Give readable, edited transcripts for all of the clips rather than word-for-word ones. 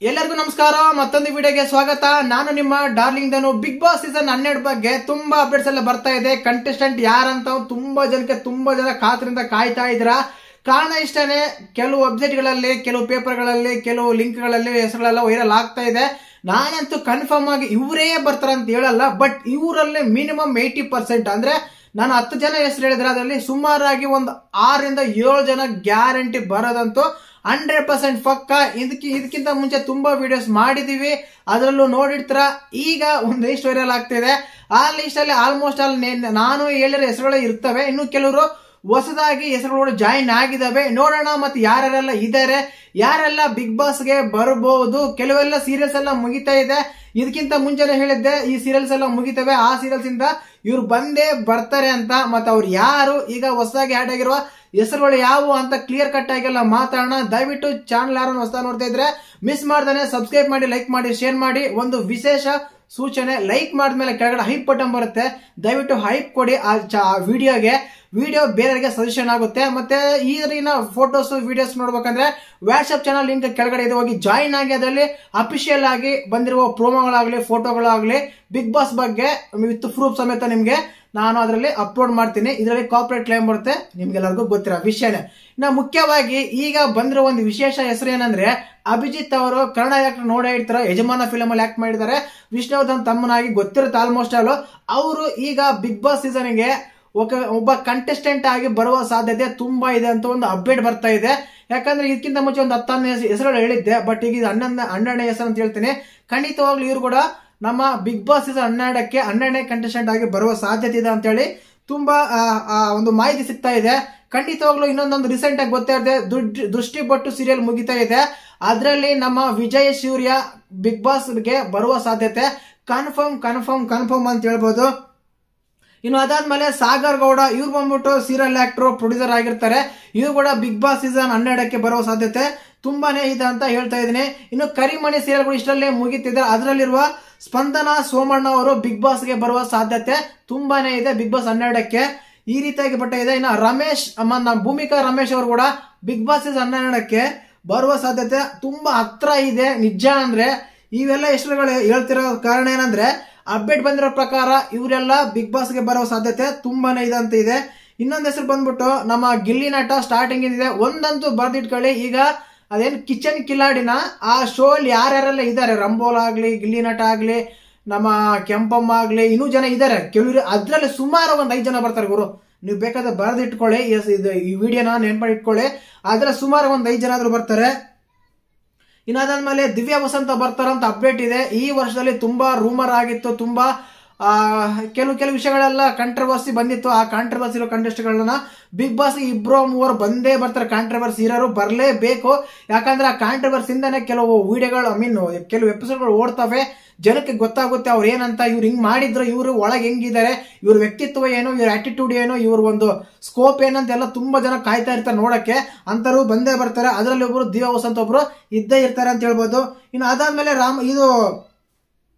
ಎಲ್ಲರಿಗೂ ನಮಸ್ಕಾರ. ಮತ್ತೊಂದು ವಿಡಿಯೋಗೆ ಸ್ವಾಗತ. ನಾನು ನಿಮ್ಮ ಡಾರ್ಲಿಂಗ್ ಧನು. ಬಿಗ್ ಬಾಸ್ ಸೀಸನ್ 12 ಬಗ್ಗೆ ತುಂಬಾ ಅಪ್ಡೇಟ್ಸ್ ಎಲ್ಲ ಬರ್ತಾ ಇದೆ. ಕಂಟೆಸ್ಟೆಂಟ್ ಯಾರಂತ ತುಂಬಾ ಜನ ಕಾತರಿಂದ ಕಾಯ್ತಾ ಇದ್ದೀರಾ. ಕಾರಣ ಇಷ್ಟನೇ, ಕೆಲವು ವೆಬ್ಸೈಟ್ ಗಳಲ್ಲಿ, ಕೆಲವು ಪೇಪರ್ ಗಳಲ್ಲಿ, ಕೆಲವು ಲಿಂಕ್ ಗಳಲ್ಲಿ ಹೆಸರುಗಳೆಲ್ಲ ವೈರಲ್ ಆಗ್ತಾ ಇದೆ. ನಾನಂತೂ ಕನ್ಫರ್ಮ್ ಆಗಿ ಇವರೇ ಬರ್ತಾರ ಅಂತ ಹೇಳಲ್ಲ, ಬಟ್ ಇವರಲ್ಲಿ ಮಿನಿಮಮ್ 80% ಅಂದ್ರೆ ನಾನು 10 ಜನ ಹೆಸರು ಹೇಳಿದ್ರೆ ಅದರಲ್ಲಿ ಸುಮಾರಾಗಿ ಒಂದು 6 ರಿಂದ 7 ಜನ ಗ್ಯಾರಂಟಿ ಬರೋದಂತೂ 100% ಪಕ್ಕ. ಇದಕ್ಕಿಂತ ಮುಂಚೆ ತುಂಬಾ ವಿಡಿಯೋಸ್ ಮಾಡಿದೀವಿ, ಅದರಲ್ಲೂ ನೋಡಿರ್ತೀರ. ಈಗ ಒಂದು ಲಿಸ್ಟ್ ವೈರಲ್ ಆಗ್ತಿದೆ. ಆ ಲಿಸ್ಟ್ ಅಲ್ಲಿ ಆಲ್ಮೋಸ್ಟ್ ನಾನು ಹೇಳಿರೋ ಹೆಸರುಗಳು ಇರ್ತವೆ. ಇನ್ನು ಕೆಲವರು ಹೊಸದಾಗಿ ಹೆಸರುಗಳು ಜಾಯಿನ್ ಆಗಿದಾವೆ. ನೋಡೋಣ ಮತ್ತೆ ಯಾರೆಲ್ಲ ಇದ್ದಾರೆ, ಯಾರೆಲ್ಲ ಬಿಗ್ ಬಾಸ್ಗೆ ಬರಬಹುದು. ಕೆಲವೆಲ್ಲ ಸೀರಿಯಲ್ಸ್ ಎಲ್ಲ ಮುಗಿತಾ ಇದೆ. ಇದಕ್ಕಿಂತ ಮುಂಚೆನೆ ಹೇಳಿದ್ದೆ, ಈ ಸೀರಿಯಲ್ಸ್ ಎಲ್ಲ ಮುಗಿತವೆ, ಆ ಸೀರಿಯಲ್ಸ್ ಇಂದ ಇವ್ರು ಬಂದೇ ಬರ್ತಾರೆ ಅಂತ. ಮತ್ತೆ ಅವ್ರು ಯಾರು, ಈಗ ಹೊಸದಾಗಿ ಆಡ್ ಆಗಿರುವ ಹೆಸರುಗಳು ಯಾವುವು ಅಂತ ಕ್ಲಿಯರ್ ಕಟ್ ಆಗಿಲ್ಲ ಮಾತಾಡೋಣ. ದಯವಿಟ್ಟು ಚಾನಲ್ ಯಾರು ಹೊಸದಾಗಿ ನೋಡ್ತಾ ಇದ್ರೆ ಮಿಸ್ ಮಾಡ್ದಾನೆ ಸಬ್ಸ್ಕ್ರೈಬ್ ಮಾಡಿ, ಲೈಕ್ ಮಾಡಿ, ಶೇರ್ ಮಾಡಿ. ಒಂದು ವಿಶೇಷ ಸೂಚನೆ, ಲೈಕ್ ಮಾಡಿದ್ಮೇಲೆ ಕೆಳಗಡೆ ಹೈಪ್ ಬಟನ್ ಬರುತ್ತೆ, ದಯವಿಟ್ಟು ಹೈಪ್ ಕೊಡಿ ಆ ವಿಡಿಯೋಗೆ. ವಿಡಿಯೋ ಬೇರೆಯವರಿಗೆ ಸಜೆಷನ್ ಆಗುತ್ತೆ. ಮತ್ತೆ ಈಗಿನ ಫೋಟೋಸ್ ವಿಡಿಯೋಸ್ ನೋಡ್ಬೇಕಂದ್ರೆ ವಾಟ್ಸ್ಆಪ್ ಚಾನಲ್ ಲಿಂಕ್ ಕೆಳಗಡೆ ಇದೆ, ಹೋಗಿ ಜಾಯಿನ್ ಆಗಿ. ಅದರಲ್ಲಿ ಅಫಿಷಿಯಲ್ ಆಗಿ ಬಂದಿರುವ ಪ್ರೋಮೋಗಳಾಗ್ಲಿ, ಫೋಟೋಗಳಾಗ್ಲಿ, ಬಿಗ್ ಬಾಸ್ ಬಗ್ಗೆ ವಿತ್ ಪ್ರೂಫ್ ಸಮೇತ ನಿಮ್ಗೆ ನಾನು ಅದರಲ್ಲಿ ಅಪ್ಲೋಡ್ ಮಾಡ್ತೀನಿ. ಇದರಲ್ಲಿ ಕಾಪರೇಟ್ ಕ್ಲೈಮ್ ಬರುತ್ತೆ, ನಿಮ್ಗೆಲ್ಲರಿಗೂ ಗೊತ್ತಿರೋ ವಿಷಯನೇ. ಇನ್ನು ಮುಖ್ಯವಾಗಿ ಈಗ ಬಂದಿರೋ ಒಂದು ವಿಶೇಷ ಹೆಸರು ಏನಂದ್ರೆ, ಅಭಿಜಿತ್ ಅವರು ಕನ್ನಡ ಆಕ್ಟರ್ ನೋಡೇ ಇರ್ತಾರ, ಯಜಮಾನ ಫಿಲಮ್ ಅಲ್ಲಿ ಆಕ್ಟ್ ಮಾಡಿದ್ದಾರೆ. ವಿಷ್ಣುವರ್ಧನ್ ತಮ್ಮನಾಗಿ ಗೊತ್ತಿರುತ್ತೆ ಆಲ್ಮೋಸ್ಟ್ ಆಲ್. ಅವರು ಈಗ ಬಿಗ್ ಬಾಸ್ ಸೀಸನ್ಗೆ ಒಬ್ಬ ಕಂಟೆಸ್ಟೆಂಟ್ ಆಗಿ ಬರುವ ಸಾಧ್ಯತೆ ತುಂಬಾ ಇದೆ ಅಂತ ಒಂದು ಅಪ್ಡೇಟ್ ಬರ್ತಾ ಇದೆ. ಯಾಕಂದ್ರೆ ಇದಕ್ಕಿಂತ ಮುಂಚೆ ಒಂದು 10 ಹೆಸರುಗಳು ಹೇಳಿದ್ದೆ, ಬಟ್ ಈಗ 12ನೇ ಹೆಸರು ಅಂತ ಹೇಳ್ತೀನಿ. ಖಂಡಿತವಾಗ್ಲೂ ಇವರು ಕೂಡ ನಮ್ಮ ಬಿಗ್ ಬಾಸ್ ಸೀಸನ್ 12ನೇ ಕಂಟೆಸ್ಟೆಂಟ್ ಆಗಿ ಬರುವ ಸಾಧ್ಯತೆ ಇದೆ ಅಂತ ಹೇಳಿ ತುಂಬಾ ಒಂದು ಮಾಹಿತಿ ಸಿಗ್ತಾ ಇದೆ. ಖಂಡಿತವಾಗ್ಲೂ ಇನ್ನೊಂದೊಂದು ರೀಸೆಂಟ್ ಆಗಿ ಗೊತ್ತಾ ಇದೆ, ದೃಷ್ಟಿ ಬಟ್ಟು ಸೀರಿಯಲ್ ಮುಗಿತಾ ಇದೆ. ಅದರಲ್ಲಿ ನಮ್ಮ ವಿಜಯ್ ಸೂರ್ಯ ಬಿಗ್ ಬಾಸ್ ಗೆ ಬರುವ ಸಾಧ್ಯತೆ ಕನ್ಫರ್ಮ್ ಅಂತ ಹೇಳ್ಬೋದು. ಇನ್ನು ಅದಾದ್ಮೇಲೆ ಸಾಗರ್ ಗೌಡ, ಇವ್ರು ಬಂದ್ಬಿಟ್ಟು ಸೀರಿಯಲ್ ಆಕ್ಟರ್, ಪ್ರೊಡ್ಯೂಸರ್ ಆಗಿರ್ತಾರೆ. ಇವ್ರು ಕೂಡ ಬಿಗ್ ಬಾಸ್ ಸೀಸನ್ 12ಕ್ಕೆ ಬರುವ ಸಾಧ್ಯತೆ ತುಂಬಾನೇ ಇದೆ ಅಂತ ಹೇಳ್ತಾ ಇದ್ದೀನಿ. ಇನ್ನು ಕರಿಮಣಿ ಸೀರಿಯಲ್ಗಳು ಇಷ್ಟರಲ್ಲೇ ಮುಗಿತಿದೆ. ಅದರಲ್ಲಿರುವ ಸ್ಪಂದನಾ ಸೋಮಣ್ಣ ಅವರು ಬಿಗ್ ಬಾಸ್ಗೆ ಬರುವ ಸಾಧ್ಯತೆ ತುಂಬಾನೇ ಇದೆ ಬಿಗ್ ಬಾಸ್ 12ಕ್ಕೆ. ಈ ರೀತಿಯಾಗಿ ಬಟ್ಟ ಇದೆ. ಇನ್ನು ರಮೇಶ್ ಭೂಮಿಕಾ ರಮೇಶ್ ಅವರು ಕೂಡ ಬಿಗ್ ಬಾಸ್ ಸೀಸನ್ 12ಕ್ಕೆ ಬರುವ ಸಾಧ್ಯತೆ ತುಂಬಾ ಹತ್ರ ಇದೆ. ನಿಜ ಅಂದ್ರೆ ಇವೆಲ್ಲ ಹೆಸರುಗಳು ಹೇಳ್ತಿರೋ ಕಾರಣ ಏನಂದ್ರೆ, ಅಪ್ಡೇಟ್ ಬಂದಿರೋ ಪ್ರಕಾರ ಇವರೆಲ್ಲ ಬಿಗ್ ಬಾಸ್ಗೆ ಬರೋ ಸಾಧ್ಯತೆ ತುಂಬಾನೇ ಇದೆ ಅಂತ ಇದೆ. ಇನ್ನೊಂದು ಹೆಸರು ಬಂದ್ಬಿಟ್ಟು ನಮ್ಮ ಗಿಲ್ಲಿ ನಟ. ಸ್ಟಾರ್ಟಿಂಗ್ ಇದೆ ಒಂದಂತೂ ಬರ್ದಿಟ್ಕೊಳ್ಳಿ, ಈಗ ಅದೇನು ಕಿಚನ್ ಕಿಲಾಡಿನ ಆ ಶೋ ಅಲ್ಲಿ ಯಾರ್ಯಾರೆಲ್ಲ ಇದ್ದಾರೆ, ರಂಬೋಲ್ ಆಗ್ಲಿ, ಗಿಲ್ಲಿ ನಟ ಆಗ್ಲಿ, ನಮ್ಮ ಕೆಂಪಮ್ಮ ಆಗ್ಲಿ, ಇನ್ನೂ ಜನ ಇದ್ದಾರೆ ಕೆಲವರು. ಅದ್ರಲ್ಲಿ ಸುಮಾರು ಒಂದು 5 ಜನ ಬರ್ತಾರೆ ಗುರು. ನೀವು ಬೇಕಾದ್ರೆ ಬರ್ದಿಟ್ಕೊಳ್ಳಿ, ಈ ವಿಡಿಯೋನ ನೆನ್ಪಡಿ ಇಟ್ಕೊಳ್ಳಿ. ಅದ್ರಲ್ಲಿ ಸುಮಾರು ಒಂದು 5 ಜನ ಆದ್ರೂ ಬರ್ತಾರೆ. ಇನ್ನಾದ್ಮೇಲೆ ದಿವ್ಯಾ ವಸಂತ ಬರ್ತಾರಂತ ಅಪ್ಡೇಟ್ ಇದೆ. ಈ ವರ್ಷದಲ್ಲಿ ತುಂಬಾ ರೂಮರ್ ಆಗಿತ್ತು, ತುಂಬಾ ಕೆಲವು ವಿಷಯಗಳೆಲ್ಲ ಕಾಂಟ್ರವರ್ಸಿ ಬಂದಿತ್ತು. ಆ ಕಾಂಟ್ರವರ್ಸಿ ಇರೋ ಕಂಟೆಸ್ಟ್ಗಳನ್ನ ಬಿಗ್ ಬಾಸ್ 2-3 ಬಂದೇ ಬರ್ತಾರೆ. ಕಾಂಟ್ರವರ್ಸಿ ಇರೋರು ಬರಲೇಬೇಕು. ಯಾಕಂದ್ರೆ ಆ ಕಾಂಟ್ರವರ್ಸಿಯಿಂದಾನೆ ಕೆಲವು ವಿಡಿಯೋಗಳು, ಕೆಲವು ಎಪಿಸೋಡ್ಗಳು ಓಡ್ತವೆ. ಜನಕ್ಕೆ ಗೊತ್ತಾಗುತ್ತೆ ಅವ್ರು ಏನಂತ, ಇವ್ರು ಹಿಂಗ್ ಮಾಡಿದ್ರು, ಇವ್ರು ಒಳಗೆ ಹೆಂಗಿದ್ದಾರೆ, ಇವ್ರ ವ್ಯಕ್ತಿತ್ವ ಏನು, ಇವ್ರ ಆಟಿಟ್ಯೂಡ್ ಏನು, ಇವ್ರ ಒಂದು ಸ್ಕೋಪ್ ಏನಂತ ಎಲ್ಲ ತುಂಬಾ ಜನ ಕಾಯ್ತಾ ಇರ್ತಾರೆ ನೋಡಕ್ಕೆ. ಅಂತರೂ ಬಂದೇ ಬರ್ತಾರೆ. ಅದರಲ್ಲಿ ಒಬ್ರು ದಿವ್ಯಾ ವಸಂತ ಒಬ್ರು ಇದ್ದೇ ಇರ್ತಾರೆ ಅಂತ ಹೇಳ್ಬೋದು. ಇನ್ನು ಅದಾದ್ಮೇಲೆ ಇದು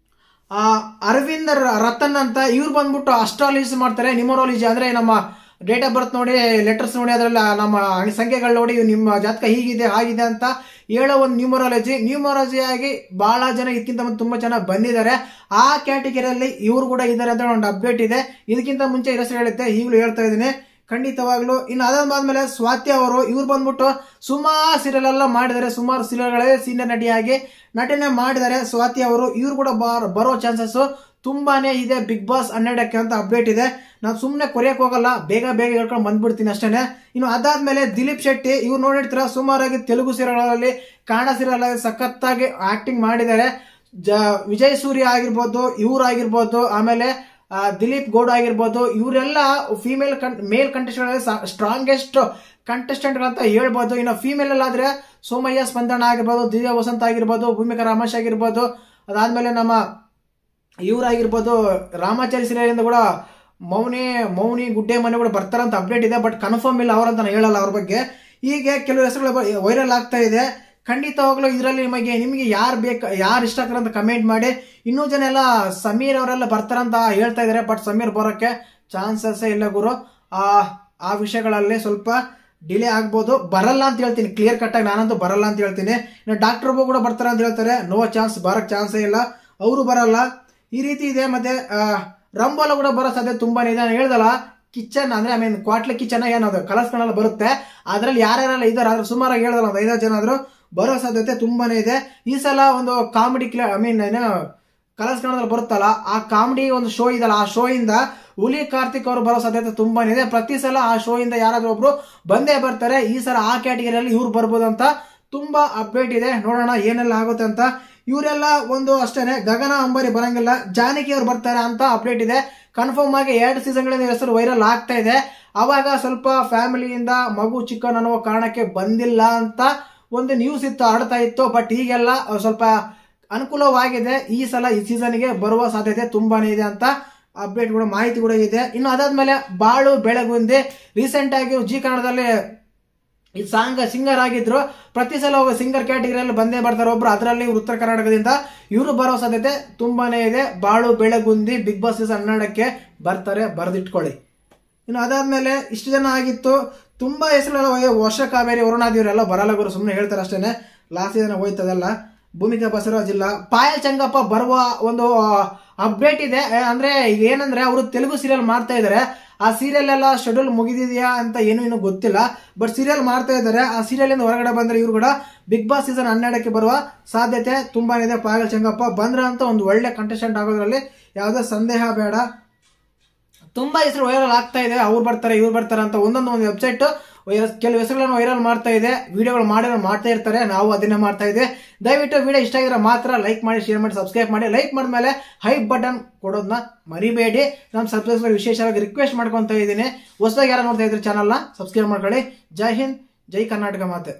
ಅರವಿಂದ್ ರತನ್ ಅಂತ, ಇವ್ರು ಬಂದ್ಬಿಟ್ಟು ಅಸ್ಟ್ರಾಲಜಿ ಮಾಡ್ತಾರೆ. ನ್ಯೂಮರಾಲಜಿ ಅಂದ್ರೆ ನಮ್ಮ ಡೇಟ್ ಆಫ್ ಬರ್ತ್ ನೋಡಿ, ಲೆಟರ್ಸ್ ನೋಡಿ, ಅದರಲ್ಲಿ ನಮ್ಮ ಸಂಖ್ಯೆಗಳು ನೋಡಿ ನಿಮ್ಮ ಜಾತಕ ಹೀಗಿದೆ ಹಾಗಿದೆ ಅಂತ ಹೇಳೋ ಒಂದು ನ್ಯೂಮರಾಲಜಿ ಆಗಿ ಬಹಳ ಜನ ಇದಕ್ಕಿಂತ ತುಂಬಾ ಜನ ಬಂದಿದ್ದಾರೆ. ಆ ಕ್ಯಾಟಗರಿಯಲ್ಲಿ ಇವ್ರು ಕೂಡ ಇದ್ದಾರೆ ಅಂತ ಒಂದು ಅಪ್ಡೇಟ್ ಇದೆ. ಇದಕ್ಕಿಂತ ಮುಂಚೆ ಹೆಸರು ಹೇಳಿದ್ದೆ, ಈಗಲೂ ಹೇಳ್ತಾ ಇದ್ದೀನಿ ಖಂಡಿತವಾಗ್ಲು. ಇನ್ನು ಅದಾದ್ಮೇಲೆ ಸ್ವಾತಿ ಅವರು, ಇವ್ರು ಬಂದ್ಬಿಟ್ಟು ಸುಮಾರು ಸೀರಿಯಲ್ ಎಲ್ಲ ಮಾಡಿದ್ದಾರೆ, ಸುಮಾರು ಸೀರಿಯಲ್ಗಳೇ ಸೀನಿಯರ್ ನಟಿಯಾಗಿ ನಟನೆ ಮಾಡಿದ್ದಾರೆ ಸ್ವಾತಿ ಅವರು. ಇವ್ರು ಕೂಡ ಬರೋ ಚಾನ್ಸಸ್ ತುಂಬಾನೇ ಇದೆ ಬಿಗ್ ಬಾಸ್ 12ಕ್ಕೆ ಅಂತ ಅಪ್ಡೇಟ್ ಇದೆ. ನಾನು ಸುಮ್ಮನೆ ಕೊರಿಯಕ್ ಹೋಗಲ್ಲ, ಬೇಗ ಹೇಳ್ಕೊಂಡು ಬಂದ್ಬಿಡ್ತೀನಿ ಅಷ್ಟೇನೆ. ಇನ್ನು ಅದಾದ್ಮೇಲೆ ದಿಲೀಪ್ ಶೆಟ್ಟಿ, ಇವ್ರು ನೋಡಿರ್ತೀರ ಸುಮಾರಾಗಿ ತೆಲುಗು ಸೀರಿಯಲ್ಗಳಲ್ಲಿ, ಕನ್ನಡ ಸೀರಿಯಲ್ ಸಖತ್ತಾಗಿ ಆಕ್ಟಿಂಗ್ ಮಾಡಿದ್ದಾರೆ. ವಿಜಯ್ ಸೂರ್ಯ ಆಗಿರ್ಬೋದು, ಇವ್ರಾಗಿರ್ಬೋದು, ಆಮೇಲೆ ದಿಲೀಪ್ ಗೌಡ ಆಗಿರ್ಬೋದು, ಇವರೆಲ್ಲ ಮೇಲ್ ಕಂಟೆಸ್ಟೆಂಟ್ ಸ್ಟ್ರಾಂಗೆಸ್ಟ್ ಕಂಟೆಸ್ಟೆಂಟ್ ಅಂತ ಹೇಳ್ಬೋದು. ಇನ್ನು ಫೀಮೇಲ್ ಅಲ್ಲಾದ್ರೆ ಸೋಮಯ್ಯ, ಸ್ಪಂದನ ಆಗಿರ್ಬೋದು, ದಿವ್ಯಾ ವಸಂತ ಆಗಿರ್ಬೋದು, ಭೂಮಿಕಾ ರಮೇಶ್ ಆಗಿರ್ಬೋದು, ಅದಾದ್ಮೇಲೆ ನಮ್ಮ ಇವರಾಗಿರ್ಬೋದು, ರಾಮಾಚಾರಿ ಸೀರಿಯಲ್ ಕೂಡ ಮೌನಿ ಗುಡ್ಡೆ ಮನೆ ಕೂಡ ಬರ್ತಾರಂತ ಅಪ್ಡೇಟ್ ಇದೆ. ಬಟ್ ಕನ್ಫರ್ಮ್ ಇಲ್ಲ ಅವರಂತ ನಾನು ಹೇಳಲ್ಲ ಅವ್ರ ಬಗ್ಗೆ. ಹೀಗೆ ಕೆಲವು ಹೆಸರುಗಳು ವೈರಲ್ ಆಗ್ತಾ ಇದೆ. ಖಂಡಿತವಾಗ್ಲೂ ಇದರಲ್ಲಿ ನಿಮಗೆ ಯಾರು ಇಷ್ಟ ಆಗ್ತಾರೆ ಅಂತ ಕಮೆಂಟ್ ಮಾಡಿ. ಇನ್ನೂ ಜನ ಎಲ್ಲ ಸಮೀರ್ ಅವರೆಲ್ಲ ಬರ್ತಾರಂತ ಹೇಳ್ತಾ ಇದಾರೆ, ಬಟ್ ಸಮೀರ್ ಬರೋಕ್ಕೆ ಚಾನ್ಸಸ್ ಇಲ್ಲ ಗುರು. ಆ ವಿಷಯಗಳಲ್ಲಿ ಸ್ವಲ್ಪ ಡಿಲೇ ಆಗ್ಬೋದು, ಬರಲ್ಲ ಅಂತ ಹೇಳ್ತೀನಿ, ಕ್ಲಿಯರ್ ಕಟ್ ಆಗಿ ನಾನಂತೂ ಬರಲ್ಲ ಅಂತ ಹೇಳ್ತೀನಿ. ಇನ್ನು ಡಾಕ್ಟರ್ ಒಬ್ಬ ಕೂಡ ಬರ್ತಾರೆ ಅಂತ ಹೇಳ್ತಾರೆ, ನೋ ಚಾನ್ಸ್, ಬರಕ್ ಚಾನ್ಸೇ ಇಲ್ಲ, ಅವರು ಬರಲ್ಲ. ಈ ರೀತಿ ಇದೆ. ಮತ್ತೆ ರಂಬೋಲ ಕೂಡ ಬರೋ ಸಾಧ್ಯತೆ ತುಂಬಾನೇ ಇದೆ. ನಾನು ಹೇಳ್ದಲ್ಲ, ಕಿಚನ್ ಅಂದ್ರೆ ಕ್ವಾಟ್ಲೆ ಕಿಚನ್ ಏನದು ಕಲರ್ಸ್ ಕನ್ನಡ ಬರುತ್ತೆ, ಅದ್ರಲ್ಲಿ ಯಾರ್ಯಾರೆಲ್ಲ ಇದಾರೆ ಅದ್ರ ಸುಮಾರಾಗಿ ಹೇಳ್ದಲ್ಲ ಒಂದು 5 ಜನ ಆದ್ರೂ ಬರೋ ಸಾಧ್ಯತೆ ತುಂಬಾನೇ ಇದೆ. ಈ ಸಲ ಒಂದು ಕಾಮಿಡಿ ಕಲರ್ಸ್ ಕನ್ನಡದಲ್ಲಿ ಬರುತ್ತಲ್ಲ, ಆ ಕಾಮಿಡಿ ಒಂದು ಶೋ ಇದಲ್ಲ, ಆ ಶೋ ಇಂದ ಹುಲಿ ಕಾರ್ತಿಕ್ ಅವರು ಬರೋ ಸಾಧ್ಯತೆ ತುಂಬಾನೇ ಇದೆ. ಪ್ರತಿ ಸಲ ಆ ಶೋ ಇಂದ ಯಾರಾದ್ರೂ ಒಬ್ರು ಬಂದೇ ಬರ್ತಾರೆ. ಈ ಸಲ ಆ ಕ್ಯಾಟಗರಿಯಲ್ಲಿ ಇವ್ರು ಬರ್ಬೋದು ಅಂತ ತುಂಬಾ ಅಪ್ಡೇಟ್ ಇದೆ. ನೋಡೋಣ ಏನೆಲ್ಲ ಆಗುತ್ತೆ ಅಂತ. ಇವರೆಲ್ಲ ಒಂದು ಅಷ್ಟೇನೆ, ಗಗನ ಅಂಬಾರಿ ಬರಂಗಿಲ್ಲ, ಜಾನಕಿ ಅವ್ರು ಬರ್ತಾರೆ ಅಂತ ಅಪ್ಡೇಟ್ ಇದೆ. ಕನ್ಫರ್ಮ್ ಆಗಿ 2 ಸೀಸನ್ಗಳಿಂದ ಹೆಸರು ವೈರಲ್ ಆಗ್ತಾ ಇದೆ. ಅವಾಗ ಸ್ವಲ್ಪ ಫ್ಯಾಮಿಲಿಯಿಂದ ಮಗು ಚಿಕ್ಕನ್ ಅನ್ನುವ ಕಾರಣಕ್ಕೆ ಬಂದಿಲ್ಲ ಅಂತ ಒಂದು ನ್ಯೂಸ್ ಇತ್ತು, ಹರಡ್ತಾ ಇತ್ತು. ಬಟ್ ಈಗೆಲ್ಲ ಸ್ವಲ್ಪ ಅನುಕೂಲವಾಗಿದೆ. ಈ ಸಲ ಈ ಸೀಸನ್ಗೆ ಬರುವ ಸಾಧ್ಯತೆ ತುಂಬಾನೇ ಇದೆ ಅಂತ ಅಪ್ಡೇಟ್ ಕೂಡ ಮಾಹಿತಿ ಕೂಡ ಇದೆ. ಇನ್ನು ಅದಾದ್ಮೇಲೆ ಬಾಳು ಬೆಳಗುಂದಿ ರೀಸೆಂಟ್ ಆಗಿ ಜಿ ಕನ್ನಡದಲ್ಲಿ ಈ ಸಿಂಗರ್ ಆಗಿದ್ರು. ಪ್ರತಿ ಸಲ ಸಿಂಗರ್ ಕ್ಯಾಟಗರಿಯಲ್ಲಿ ಬಂದೇ ಬರ್ತಾರೆ ಒಬ್ರು, ಅದರಲ್ಲಿ ಉತ್ತರ ಕರ್ನಾಟಕದಿಂದ ಇವರು ಬರೋ ಸಾಧ್ಯತೆ ತುಂಬಾನೇ ಇದೆ. ಬಾಳು ಬೆಳಗುಂದಿ ಬಿಗ್ ಬಾಸ್ ಸೀಸನ್ 12ಕ್ಕೆ ಬರ್ತಾರೆ, ಬರೆದಿಟ್ಕೊಳ್ಳಿ. ಇನ್ನು ಅದಾದ್ಮೇಲೆ ಇಷ್ಟು ಜನ ಆಗಿತ್ತು. ತುಂಬಾ ಹೆಸರುಗಳ ವರ್ಷ ಕಾವೇರಿ ವರುಣಾದಿ ಇವರೆಲ್ಲ ಬರಲ್ಲ ಗುರು, ಸುಮ್ಮನೆ ಹೇಳ್ತಾರೆ ಅಷ್ಟೇನೆ. ಲಾಸ್ಟ್ ಸೀಸನ್ ಹೋಯ್ತದಲ್ಲ. ಭೂಮಿಕಾ ಬಸವರಾಜ್ ಇಲ್ಲ. ಪಾಯಲ್ ಚಂಗಪ್ಪ ಬರುವ ಒಂದು ಅಪ್ಡೇಟ್ ಇದೆ. ಅಂದ್ರೆ ಏನಂದ್ರೆ ಅವರು ತೆಲುಗು ಸೀರಿಯಲ್ ಮಾಡ್ತಾ ಇದಾರೆ. ಆ ಸೀರಿಯಲ್ ಎಲ್ಲ ಶೆಡ್ಯೂಲ್ ಮುಗಿದಿದೆಯಾ ಅಂತ ಏನು ಗೊತ್ತಿಲ್ಲ. ಬಟ್ ಸೀರಿಯಲ್ ಮಾಡ್ತಾ ಇದ್ದಾರೆ. ಆ ಸೀರಿಯಲ್ ಇಂದ ಹೊರಗಡೆ ಬಂದ್ರೆ ಇವ್ರು ಕೂಡ ಬಿಗ್ ಬಾಸ್ ಸೀಸನ್ 12ಕ್ಕೆ ಬರುವ ಸಾಧ್ಯತೆ ತುಂಬಾನೇ ಇದೆ. ಪಾಯಲ್ ಚಂಗಪ್ಪ ಬಂದ್ರ ಅಂತ ಒಂದು ಒಳ್ಳೆ ಕಂಟೆಸ್ಟೆಂಟ್ ಆಗೋದ್ರಲ್ಲಿ ಯಾವುದೇ ಸಂದೇಹ ಬೇಡ. ತುಂಬಾ ಹೆಸರು ವೈರಲ್ ಆಗ್ತಾ ಇದೆ. ಅವ್ರು ಬರ್ತಾರೆ ಇವ್ರು ಬರ್ತಾರೆ ಅಂತ ಒಂದೊಂದು ವೆಬ್ಸೈಟ್ ಕೆಲವು ಹೆಸರುಗಳನ್ನು ವೈರಲ್ ಮಾಡ್ತಾ ಇದೆ. ವಿಡಿಯೋಗಳು ಮಾಡ್ತಾ ಇರ್ತಾರೆ, ನಾವು ಅದನ್ನೇ ಮಾಡ್ತಾ ಇದ್ದೇವೆ. ದಯವಿಟ್ಟು ವಿಡಿಯೋ ಇಷ್ಟ ಆಗಿದ್ರೆ ಮಾತ್ರ ಲೈಕ್ ಮಾಡಿ, ಶೇರ್ ಮಾಡಿ, ಸಬ್ಸ್ಕ್ರೈಬ್ ಮಾಡಿ. ಲೈಕ್ ಮಾಡಿದ್ಮೇಲೆ ಹೈಪ್ ಬಟನ್ ಕೊಡೋದನ್ನ ಮರಿಬೇಡಿ. ನಮ್ಮ ಸಬ್ಸ್ಕ್ರೈಬರ್ ವಿಶೇಷವಾಗಿ ರಿಕ್ವೆಸ್ಟ್ ಮಾಡ್ಕೊಂತ ಇದ್ದೀನಿ, ಹೊಸದಾಗಿ ಯಾರು ನೋಡ್ತಾ ಇದ್ರೆ ಚಾನಲ್ನ ಸಬ್ಸ್ಕ್ರೈಬ್ ಮಾಡ್ಕೊಳ್ಳಿ. ಜೈ ಹಿಂದ್, ಜೈ ಕರ್ನಾಟಕ ಮಾತೆ.